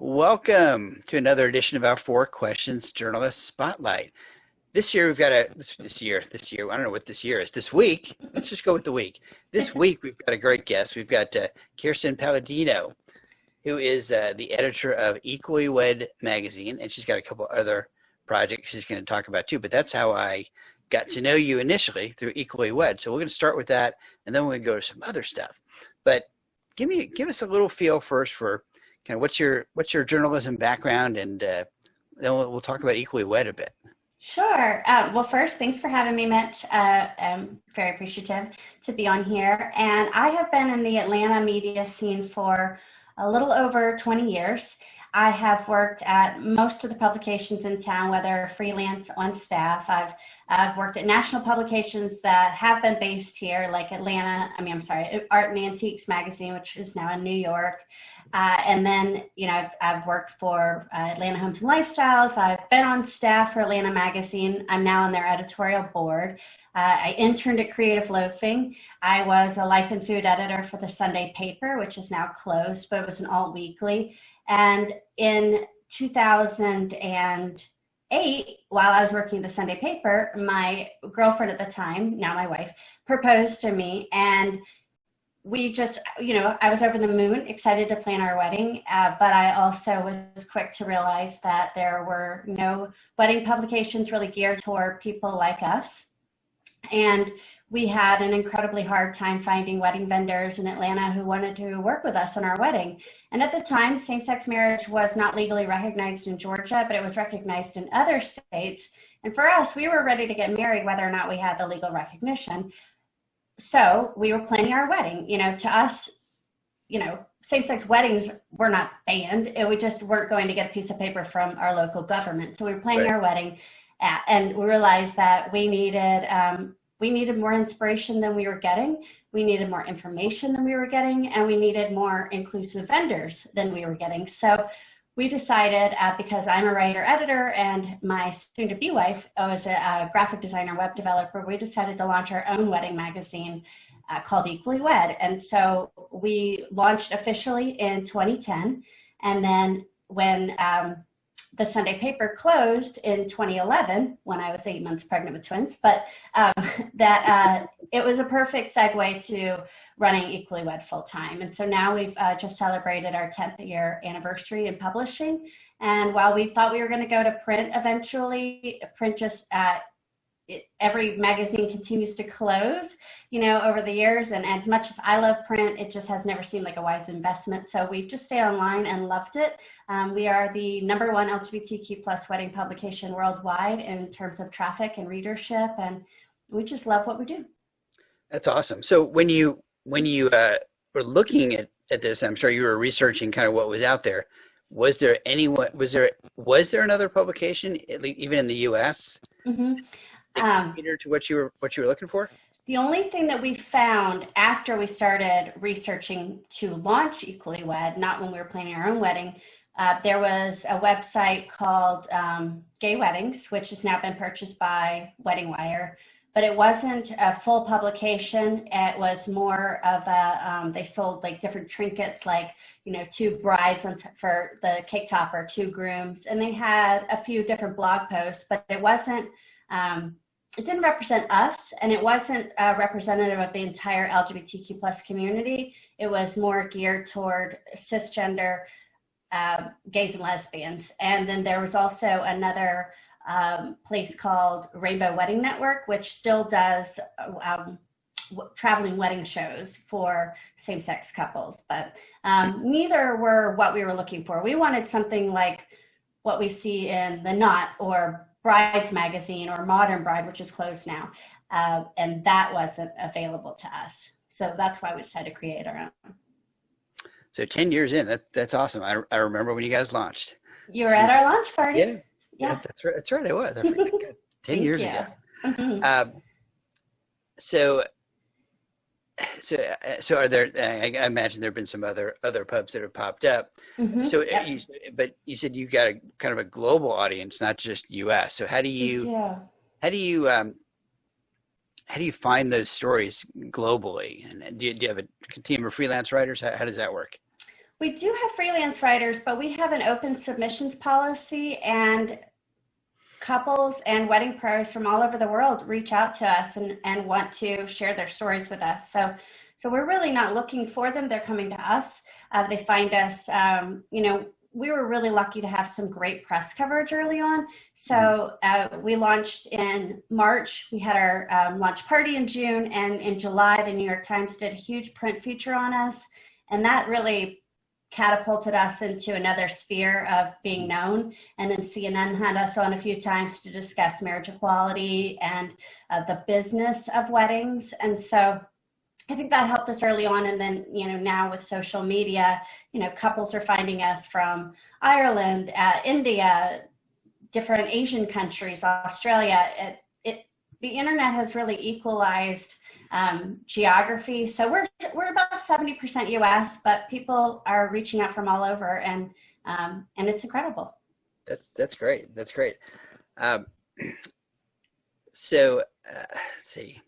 Welcome to another edition of our Four Questions Journalist Spotlight. This year we've got this year, I don't know what this year is. This week, let's just go with the week. This week we've got a great guest. We've got Kirsten Palladino, who is the editor of Equally Wed magazine, and she's got a couple other projects she's going to talk about too. But that's how I got to know you initially, through Equally Wed. So we're going to start with that, and then we're going to go to some other stuff. But give us a little feel first for kind of what's your journalism background, and then we'll talk about Equally Wed a bit. Sure. Well, first, thanks for having me, Mitch. I'm very appreciative to be on here. And I have been in the Atlanta media scene for a little over 20 years. I have worked at most of the publications in town, whether freelance on staff. I've worked at national publications that have been based here, like Art and Antiques magazine, which is now in New York. And then, I've worked for Atlanta Homes and Lifestyles. I've been on staff for Atlanta Magazine. I'm now on their editorial board. I interned at Creative Loafing. I was a life and food editor for the Sunday paper, which is now closed, but it was an alt weekly. And in 2008, while I was working at the Sunday paper, my girlfriend at the time, now my wife, proposed to me, and we just, I was over the moon, excited to plan our wedding, but I also was quick to realize that there were no wedding publications really geared toward people like us. And we had an incredibly hard time finding wedding vendors in Atlanta who wanted to work with us on our wedding. And at the time, same-sex marriage was not legally recognized in Georgia, but it was recognized in other states. And for us, we were ready to get married whether or not we had the legal recognition. So we were planning our wedding. To us, same-sex weddings were not banned. We just weren't going to get a piece of paper from our local government. So we were planning our wedding, and we realized that we needed more inspiration than we were getting. We needed more information than we were getting, and we needed more inclusive vendors than we were getting. So we decided, because I'm a writer editor and my soon-to-be wife was a graphic designer, web developer, we decided to launch our own wedding magazine called Equally Wed. And so we launched officially in 2010. And then when the Sunday paper closed in 2011, when I was 8 months pregnant with twins, but it was a perfect segue to running Equally Wed full time. And so now we've just celebrated our 10th year anniversary in publishing. And while we thought we were going to go to print eventually, print just every magazine continues to close, over the years. And as much as I love print, it just has never seemed like a wise investment. So we've just stayed online and loved it. We are the #1 LGBTQ+ wedding publication worldwide in terms of traffic and readership. And we just love what we do. That's awesome. So when you were looking at this, I'm sure you were researching kind of what was out there. Was there another publication, even in the U.S., catered to what you were looking for? The only thing that we found after we started researching to launch Equally Wed, not when we were planning our own wedding, there was a website called Gay Weddings, which has now been purchased by Wedding Wire, but it wasn't a full publication. It was more of they sold like different trinkets, like, 2 brides for the cake topper, 2 grooms, and they had a few different blog posts, but it wasn't, it didn't represent us, and it wasn't representative of the entire LGBTQ+ community. It was more geared toward cisgender gays and lesbians. And then there was also another place called Rainbow Wedding Network, which still does traveling wedding shows for same-sex couples. But neither were what we were looking for. We wanted something like what we see in The Knot or Brides magazine or Modern Bride, which is closed now. And that wasn't available to us. So that's why we decided to create our own. So 10 years in, that's awesome. I remember when you guys launched. You were at our launch party. Yeah, that's right. That's right. I was. I forgot. 10 years ago. Mm-hmm. So are there? I imagine there have been some other pubs that have popped up. Mm-hmm. So, but you said you got a kind of a global audience, not just U.S. So how do you find those stories globally? And do you have a team of freelance writers? How does that work? We do have freelance writers, but we have an open submissions policy, and couples and wedding pros from all over the world reach out to us and want to share their stories with us. So we're really not looking for them. They're coming to us. They find us, we were really lucky to have some great press coverage early on. So we launched in March. We had our launch party in June, and in July, the New York Times did a huge print feature on us. And that really catapulted us into another sphere of being known. And then CNN had us on a few times to discuss marriage equality and the business of weddings. And so I think that helped us early on. And then, now with social media, couples are finding us from Ireland, India, different Asian countries, Australia. The internet has really equalized geography. So we're about 70% US, but people are reaching out from all over, and it's incredible. That's great. That's great. So let's see.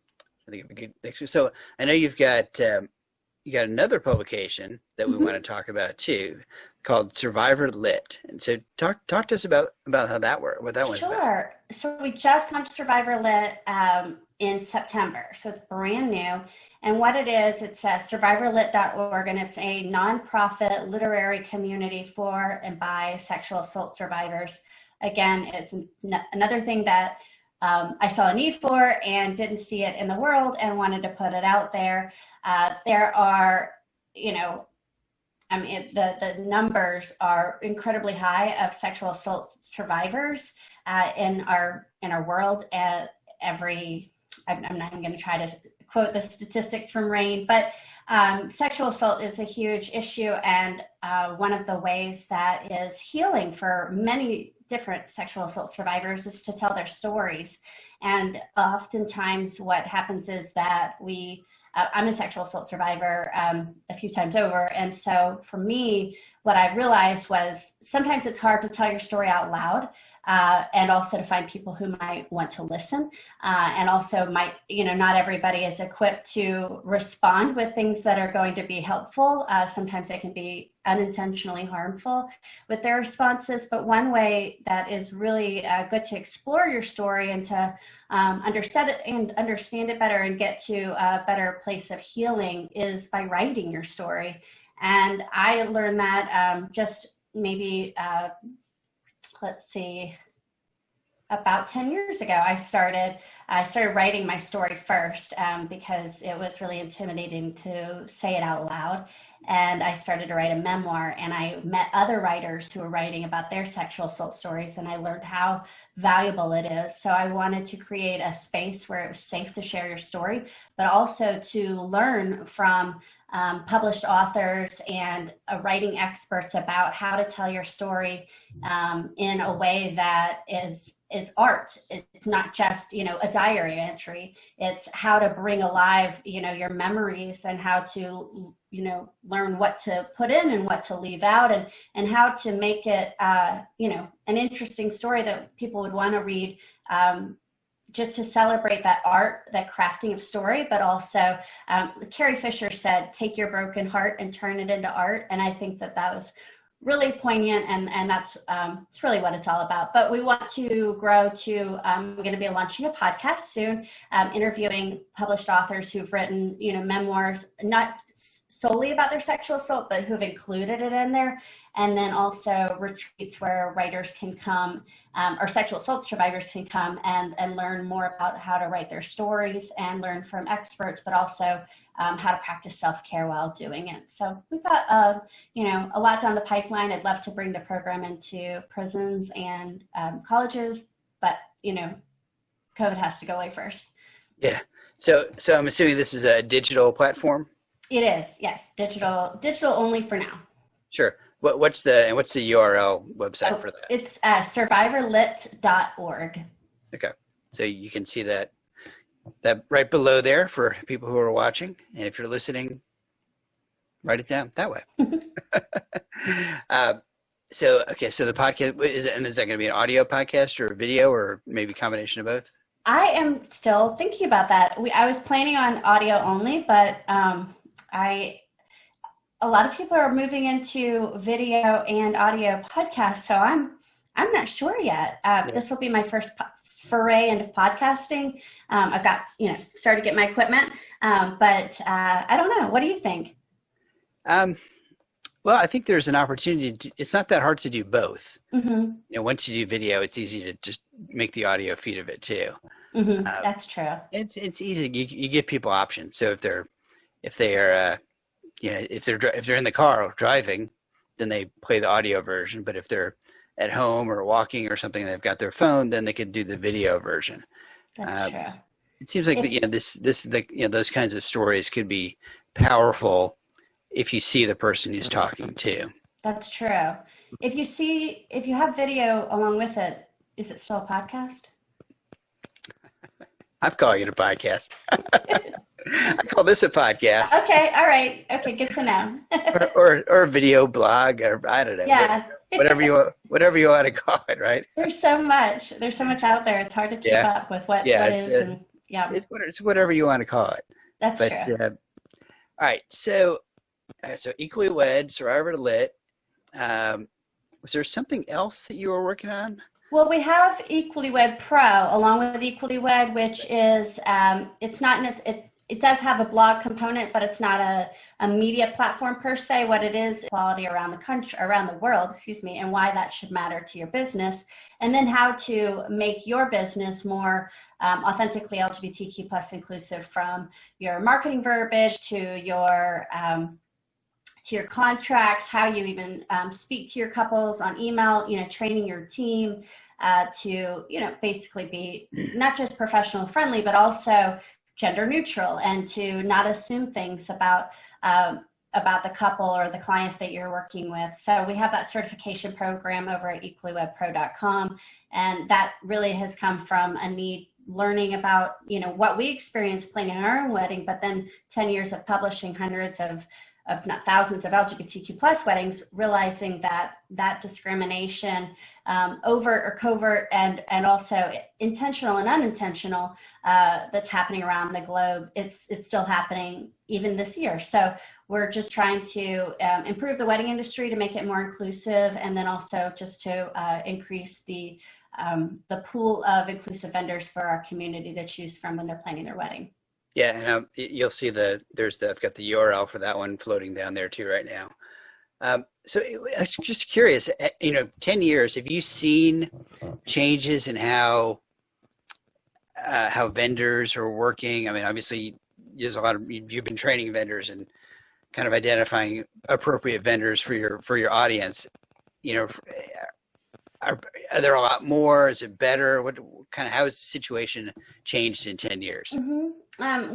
I think it'd be good. So I know you've got another publication that we want to talk about too, called Survivor Lit. And so talk to us about how that worked. What that one's about. Sure. So we just launched Survivor Lit in September. So it's brand new. And what it is, it's survivorlit.org, and it's a nonprofit literary community for and by sexual assault survivors. Again, it's another thing that I saw a need for and didn't see it in the world and wanted to put it out there. There are, the numbers are incredibly high of sexual assault survivors in our world. I'm not even going to try to quote the statistics from RAINN, but sexual assault is a huge issue, and one of the ways that is healing for many different sexual assault survivors is to tell their stories. And oftentimes what happens is that I'm a sexual assault survivor a few times over. And so for me, what I realized was sometimes it's hard to tell your story out loud, and also to find people who might want to listen, and also not everybody is equipped to respond with things that are going to be helpful. Sometimes they can be unintentionally harmful with their responses. But one way that is really good to explore your story and to understand it better and get to a better place of healing is by writing your story. And I learned that just maybe about 10 years ago, I started writing my story first because it was really intimidating to say it out loud. And I started to write a memoir, and I met other writers who were writing about their sexual assault stories, and I learned how valuable it is. So I wanted to create a space where it was safe to share your story, but also to learn from published authors and writing experts about how to tell your story in a way that is art. It's not just, a diary entry. It's how to bring alive, your memories, and how to, learn what to put in and what to leave out, and how to make it, an interesting story that people would want to read, just to celebrate that art, that crafting of story, but also Carrie Fisher said, take your broken heart and turn it into art. And I think that was really poignant, and that's it's really what it's all about. But we want to grow to, we're going to be launching a podcast soon, interviewing published authors who've written, memoirs, not solely about their sexual assault, but who've included it in there. And then also retreats where writers can come, or sexual assault survivors can come and learn more about how to write their stories and learn from experts, but also how to practice self-care while doing it. So we've got, a lot down the pipeline. I'd love to bring the program into prisons and colleges, but, COVID has to go away first. Yeah. So I'm assuming this is a digital platform? It is, yes. Digital only for now. Sure. What's the URL website for that? It's survivorlit.org. Okay. So you can see that right below there for people who are watching. And if you're listening, write it down that way. So the podcast, is that going to be an audio podcast or a video, or maybe a combination of both? I am still thinking about that. I was planning on audio only, but a lot of people are moving into video and audio podcasts, so I'm not sure yet. This will be my first foray into podcasting. I've got, started to get my equipment, but I don't know. What do you think? Well, I think there's an opportunity. It's not that hard to do both. Mm-hmm. Once you do video, it's easy to just make the audio feed of it too. Mm-hmm. That's true. It's easy. You give people options. So if they're if they're in the car driving, then they play the audio version. But if they're at home or walking or something, they've got their phone, then they could do the video version. That's true. It seems like those kinds of stories could be powerful if you see the person who's talking too. That's true. If you have video along with it, is it still a podcast? I'm calling it a podcast. I call this a podcast. Okay. All right. Okay. Good to know. or a video blog, or I don't know. Yeah. whatever you want to call it, right? There's so much out there. It's hard to keep up with what is. It's whatever you want to call it. That's true. All right. So Equally Wed, Survivor to Lit. Was there something else that you were working on? Well, we have Equally Wed Pro along with Equally Wed, which is it does have a blog component, but it's not a media platform per se. What it is, equality around the world, and why that should matter to your business, and then how to make your business more authentically LGBTQ plus inclusive, from your marketing verbiage to your contracts, how you even speak to your couples on email, training your team to, basically be not just professional friendly, but also gender neutral, and to not assume things about the couple or the client that you're working with. So we have that certification program over at equallywedpro.com. And that really has come from a need learning about, what we experienced planning our own wedding, but then 10 years of publishing hundreds of not thousands of LGBTQ plus weddings, realizing that discrimination, overt or covert, and also intentional and unintentional, that's happening around the globe. It's still happening even this year. So we're just trying to improve the wedding industry to make it more inclusive, and then also just to increase the pool of inclusive vendors for our community to choose from when they're planning their wedding. Yeah, and you'll see I've got the URL for that one floating down there too right now. So I was just curious, 10 years, have you seen changes in how vendors are working? I mean, obviously there's you've been training vendors and kind of identifying appropriate vendors for your audience. Are there a lot more? Is it better? How has the situation changed in 10 years? Mm-hmm.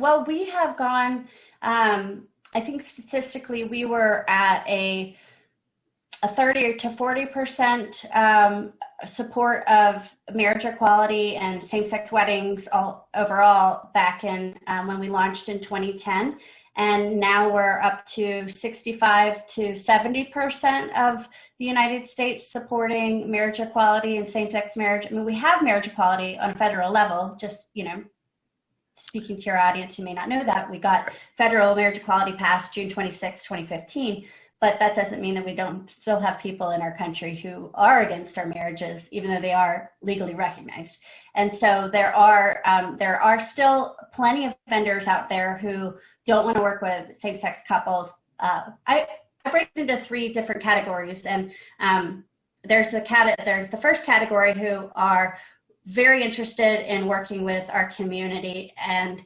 Well, we have gone, I think statistically we were at a 30 to 40% support of marriage equality and same-sex weddings overall back in when we launched in 2010. And now we're up to 65 to 70% of the United States supporting marriage equality and same-sex marriage. I mean, we have marriage equality on a federal level, just, speaking to your audience who may not know that, we got federal marriage equality passed June 26, 2015, but that doesn't mean that we don't still have people in our country who are against our marriages, even though they are legally recognized. And so there are still plenty of vendors out there who don't want to work with same-sex couples. I break it into 3 different categories, and there's the first category who are very interested in working with our community and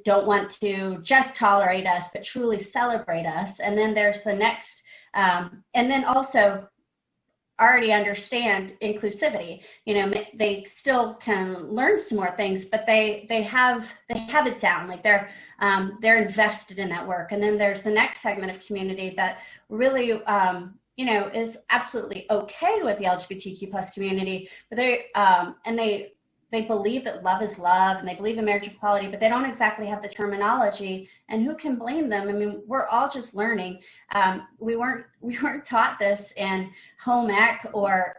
don't want to just tolerate us, but truly celebrate us. And then there's the next, and then also already understand inclusivity. They still can learn some more things, but they have it down. Like they're invested in that work. And then there's the next segment of community that really, is absolutely okay with the LGBTQ plus community, but they they believe that love is love and they believe in marriage equality, but they don't exactly have the terminology. And who can blame them? I mean, we're all just learning. We weren't taught this in home ec or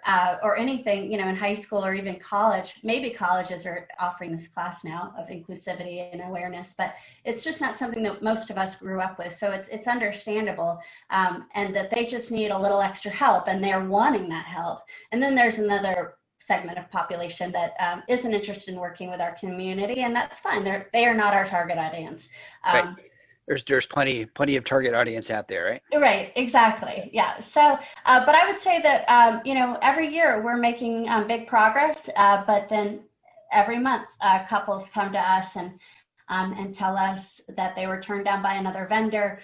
anything, in high school or even college. Maybe colleges are offering this class now of inclusivity and awareness, but it's just not something that most of us grew up with. So it's understandable, and that they just need a little extra help, and they're wanting that help. And then there's another segment of population that isn't interested in working with our community, and that's fine. They are not our target audience. Right. There's plenty of target audience out there, right? Right, exactly. Yeah. So, but I would say that every year we're making big progress, but then every month couples come to us and tell us that they were turned down by another vendor.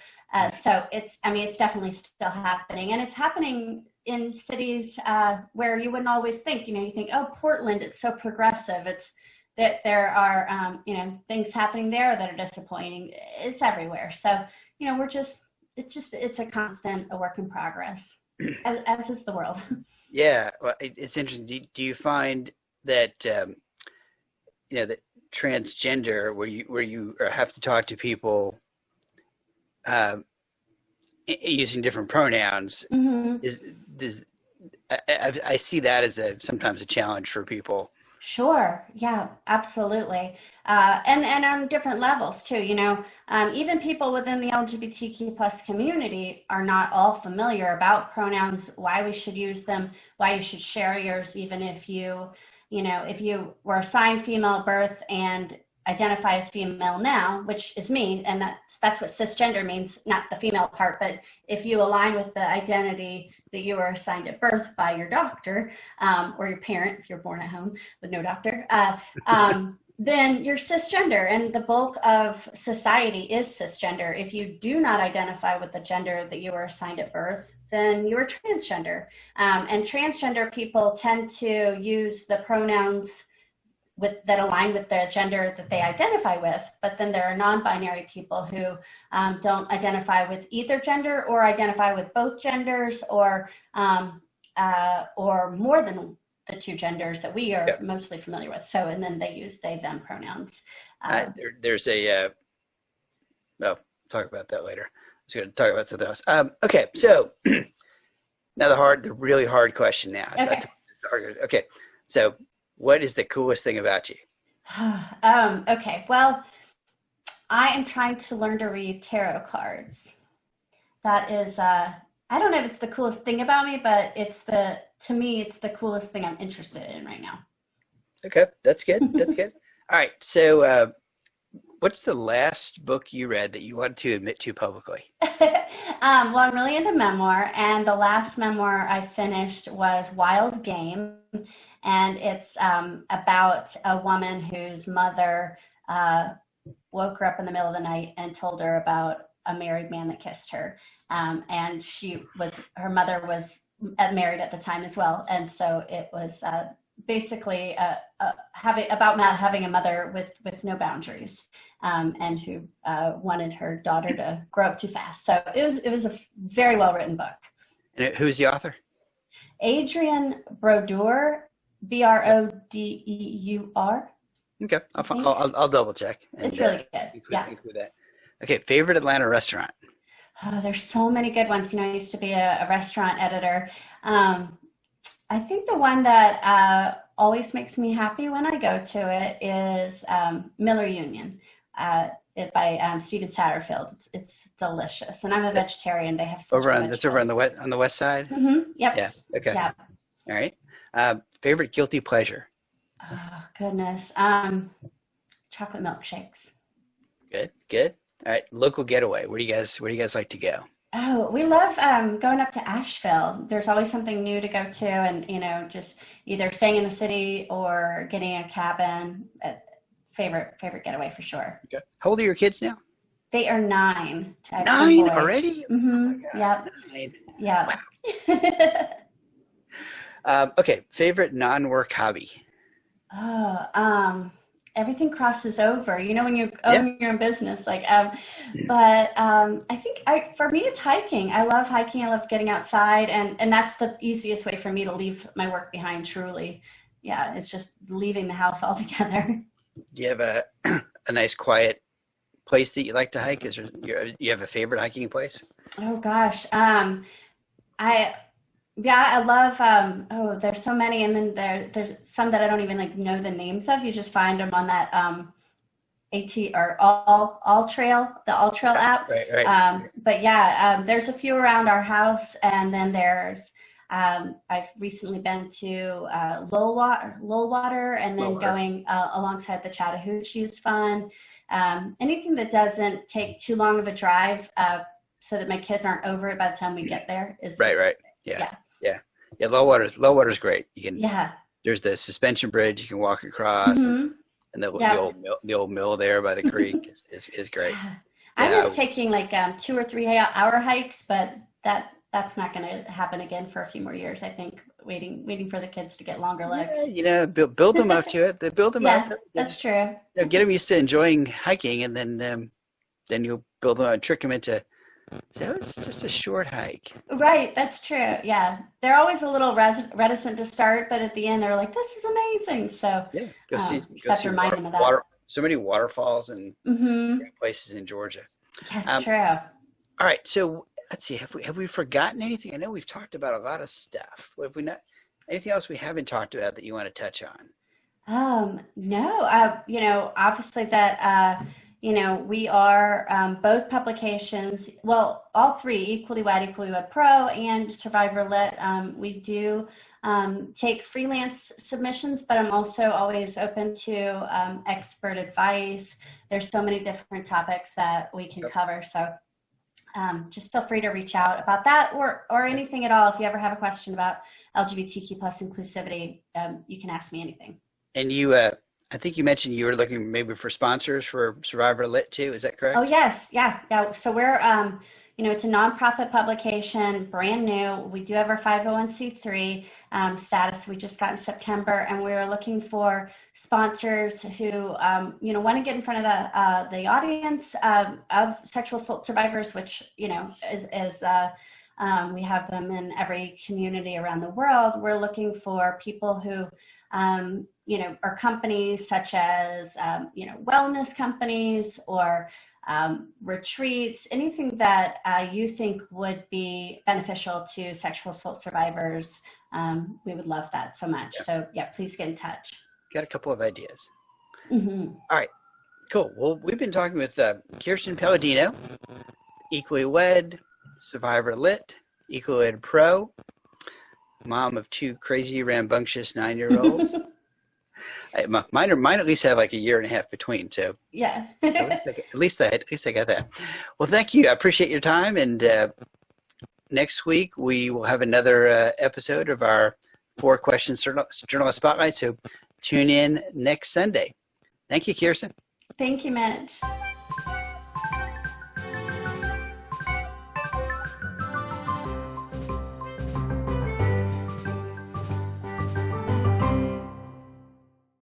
So it's definitely still happening, and it's happening in cities where you wouldn't always think. You think, oh, Portland, it's so progressive. It's that there are things happening there that are disappointing. It's everywhere. So it's a constant, a work in progress, as is the world. Yeah, well, it's interesting. Do you find that that transgender, where you have to talk to people using different pronouns, I see that as sometimes a challenge for people. Sure. Yeah, absolutely. And on different levels too, even people within the LGBTQ plus community are not all familiar about pronouns, why we should use them, why you should share yours, even if you were assigned female at birth and identify as female now, which is me, and that's what cisgender means, not the female part, but if you align with the identity that you were assigned at birth by your doctor, or your parent, if you're born at home with no doctor, then you're cisgender, and the bulk of society is cisgender. If you do not identify with the gender that you were assigned at birth, then you're transgender. And transgender people tend to use the pronouns that align with the gender that they identify with, but then there are non-binary people who don't identify with either gender, or identify with both genders, or more than the two genders that we are mostly familiar with. So, and then they use they, them pronouns. There's talk about that later. I was going to talk about something else. Okay, so now the really hard question now. Okay, so what is the coolest thing about you? Okay, well, I am trying to learn to read tarot cards. That is, I don't know if it's the coolest thing about me, but to me, it's the coolest thing I'm interested in right now. Okay, that's good. That's good. All right, so what's the last book you read that you want to admit to publicly? Well, I'm really into memoir, and the last memoir I finished was Wild Game, and it's about a woman whose mother woke her up in the middle of the night and told her about a married man that kissed her, and her mother was married at the time as well, and so it was basically about having a mother with no boundaries, and who wanted her daughter to grow up too fast. So it was a very well written book. And who's the author? Adrienne Brodeur, Brodeur. Okay, I'll double check. It's really good. Include that. Okay, favorite Atlanta restaurant? Oh, there's so many good ones. I used to be a restaurant editor. I think the one that always makes me happy when I go to it is Miller Union, by Steven Satterfield. It's delicious, and I'm a vegetarian. They have such that's over on the west side. Mm-hmm. Yep. Yeah. Okay. Yeah. All right. Favorite guilty pleasure? Oh goodness. Chocolate milkshakes. Good. All right. Local getaway. Where do you guys like to go? Oh, we love going up to Asheville. There's always something new to go to, and just either staying in the city or getting a cabin. Favorite getaway for sure. Okay. How old are your kids now? They are 9. 9 already? Mm-hmm. Oh yep. 9. Yeah. Wow. Okay. Favorite non-work hobby? Oh, everything crosses over, when you own your own business, but I think for me, it's hiking. I love hiking. I love getting outside, and that's the easiest way for me to leave my work behind, truly. yeah, it's just leaving the house altogether. Do you have a nice quiet place that you like to hike? You have a favorite hiking place? Oh gosh. I love, there's so many, and then there's some that I don't even like know the names of. You just find them on that All Trail, the All Trail app. Right. But yeah, there's a few around our house, and then there's I've recently been to Lowwater, and then going alongside the Chattahoochee is fun. Anything that doesn't take too long of a drive, so that my kids aren't over it by the time we get there is right. Yeah. Lowwater's great. You can. Yeah. There's the suspension bridge you can walk across, and the old mill there by the creek is great. Yeah. I was taking like 2 or 3 hour hikes, but that's not going to happen again for a few more years. I think waiting for the kids to get longer legs. Yeah, build them up to it. They build them up. That's true. Get them used to enjoying hiking, and then you'll build them up and trick them into. So it's just a short hike. Right, that's true. Yeah, they're always a little reticent to start, but at the end they're like, "This is amazing." So yeah, just have to remind them of that. So many waterfalls and places in Georgia. That's true. All right, so let's see. Have we forgotten anything? I know we've talked about a lot of stuff. Have we not? Anything else we haven't talked about that you want to touch on? No. Obviously that. We are both publications, well, all three, Equally Wed, Equally Wed Pro, and Survivor Lit. We do take freelance submissions, but I'm also always open to expert advice. There's so many different topics that we can cover. So just feel free to reach out about that or anything at all. If you ever have a question about LGBTQ plus inclusivity, you can ask me anything. And you, I think you mentioned you were looking maybe for sponsors for Survivor Lit too. Is that correct? Oh, yes. Yeah. So we're, it's a nonprofit publication, brand new. We do have our 501c3 status we just got in September, and we're looking for sponsors who, want to get in front of the audience of sexual assault survivors, which, is we have them in every community around the world. We're looking for people who, are companies such as, wellness companies or retreats, anything that you think would be beneficial to sexual assault survivors. We would love that so much. Yeah. So yeah, please get in touch. Got a couple of ideas. All right, cool. Well, we've been talking with Kirsten Palladino, Equally Wed, Survivor Lit, Equally Wed Pro, mom of 2 crazy, rambunctious 9-year-olds. Mine at least have like a year and a half between, so yeah. at least I got that. Well, thank you. I appreciate your time, and next week we will have another episode of our 4 Questions Journalist Spotlight. So tune in next Sunday. Thank you, Kirsten. Thank you, Mitch.